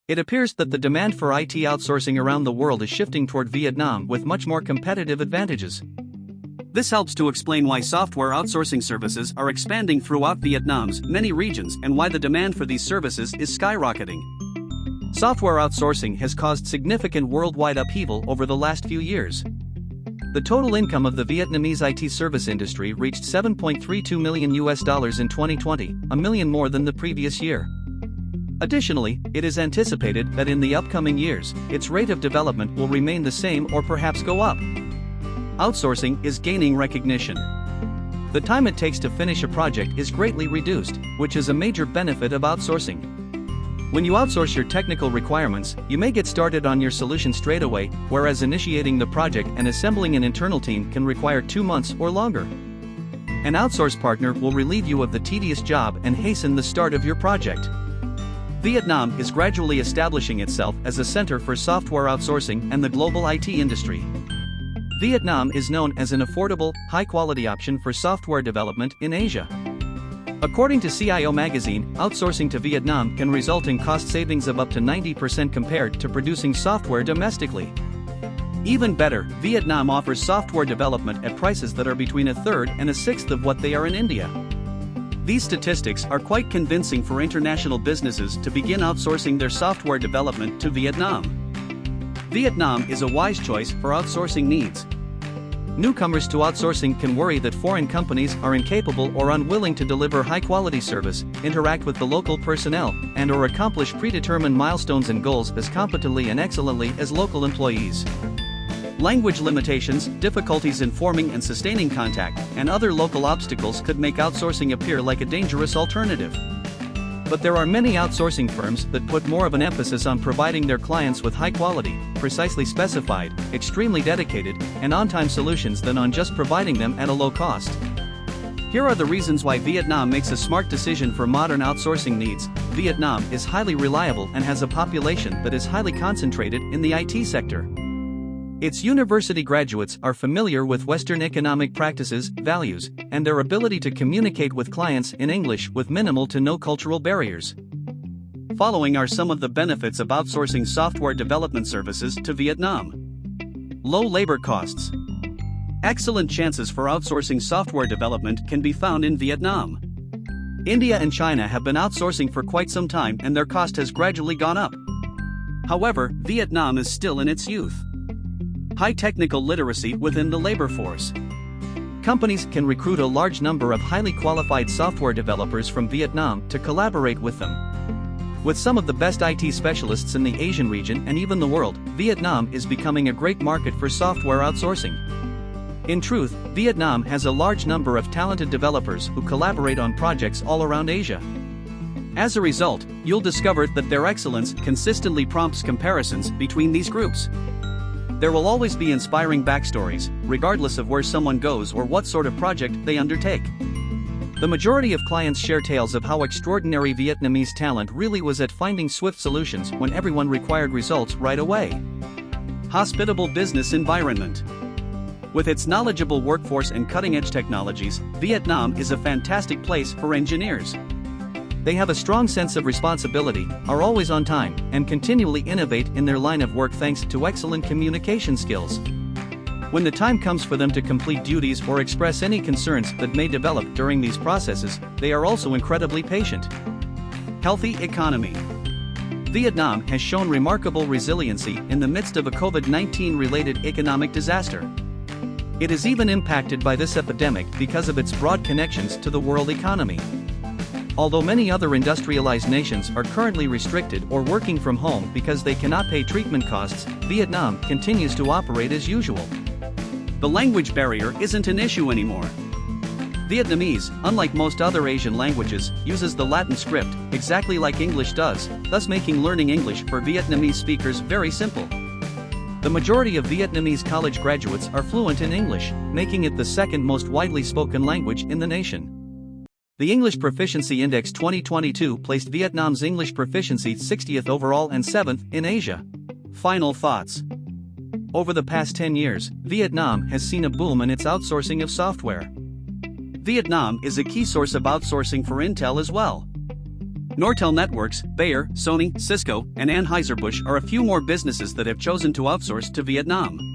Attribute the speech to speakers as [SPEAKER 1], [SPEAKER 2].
[SPEAKER 1] It appears that the demand for IT outsourcing around the world is shifting toward Vietnam with much more competitive advantages. This helps to explain why software outsourcing services are expanding throughout Vietnam's many regions and why the demand for these services is skyrocketing. Software outsourcing has caused significant worldwide upheaval over the last few years. The total income of the Vietnamese IT service industry reached $7.32 million in 2020, $1 million more than the previous year. Additionally, it is anticipated that in the upcoming years, its rate of development will remain the same or perhaps go up. Outsourcing is gaining recognition. The time it takes to finish a project is greatly reduced, which is a major benefit of outsourcing. When you outsource your technical requirements, you may get started on your solution straight away, whereas initiating the project and assembling an internal team can require 2 months or longer. An outsource partner will relieve you of the tedious job and hasten the start of your project. Vietnam is gradually establishing itself as a center for software outsourcing and the global IT industry. Vietnam is known as an affordable, high-quality option for software development in Asia. According to CIO magazine, outsourcing to Vietnam can result in cost savings of up to 90% compared to producing software domestically. Even better, Vietnam offers software development at prices that are between 1/3 and 1/6 of what they are in India. These statistics are quite convincing for international businesses to begin outsourcing their software development to Vietnam. Vietnam is a wise choice for outsourcing needs. Newcomers to outsourcing can worry that foreign companies are incapable or unwilling to deliver high-quality service, interact with the local personnel, and/or accomplish predetermined milestones and goals as competently and excellently as local employees. Language limitations, difficulties in forming and sustaining contact, and other local obstacles could make outsourcing appear like a dangerous alternative. But there are many outsourcing firms that put more of an emphasis on providing their clients with high-quality, precisely specified, extremely dedicated, and on-time solutions than on just providing them at a low cost. Here are the reasons why Vietnam makes a smart decision for modern outsourcing needs. Vietnam is highly reliable and has a population that is highly concentrated in the IT sector. Its university graduates are familiar with Western economic practices, values, and their ability to communicate with clients in English with minimal to no cultural barriers. Following are some of the benefits of outsourcing software development services to Vietnam. Low labor costs. Excellent chances for outsourcing software development can be found in Vietnam. India and China have been outsourcing for quite some time and their cost has gradually gone up. However, Vietnam is still in its youth. High technical literacy within the labor force. Companies can recruit a large number of highly qualified software developers from Vietnam to collaborate with them. With some of the best IT specialists in the Asian region and even the world, Vietnam is becoming a great market for software outsourcing. In truth, Vietnam has a large number of talented developers who collaborate on projects all around Asia. As a result, you'll discover that their excellence consistently prompts comparisons between these groups. There will always be inspiring backstories, regardless of where someone goes or what sort of project they undertake. The majority of clients share tales of how extraordinary Vietnamese talent really was at finding swift solutions when everyone required results right away. Hospitable business environment. With its knowledgeable workforce and cutting-edge technologies, Vietnam is a fantastic place for engineers. They have a strong sense of responsibility, are always on time, and continually innovate in their line of work thanks to excellent communication skills. When the time comes for them to complete duties or express any concerns that may develop during these processes, they are also incredibly patient. Healthy economy. Vietnam has shown remarkable resiliency in the midst of a COVID-19 related economic disaster. It is even impacted by this epidemic because of its broad connections to the world economy. Although many other industrialized nations are currently restricted or working from home because they cannot pay treatment costs, Vietnam continues to operate as usual. The language barrier isn't an issue anymore. Vietnamese, unlike most other Asian languages, uses the Latin script, exactly like English does, thus making learning English for Vietnamese speakers very simple. The majority of Vietnamese college graduates are fluent in English, making it the second most widely spoken language in the nation. The English Proficiency Index 2022 placed Vietnam's English proficiency 60th overall and 7th in Asia. Final thoughts. Over the past 10 years, Vietnam has seen a boom in its outsourcing of software. Vietnam is a key source of outsourcing for Intel as well. Nortel Networks, Bayer, Sony, Cisco, and Anheuser-Busch are a few more businesses that have chosen to outsource to Vietnam.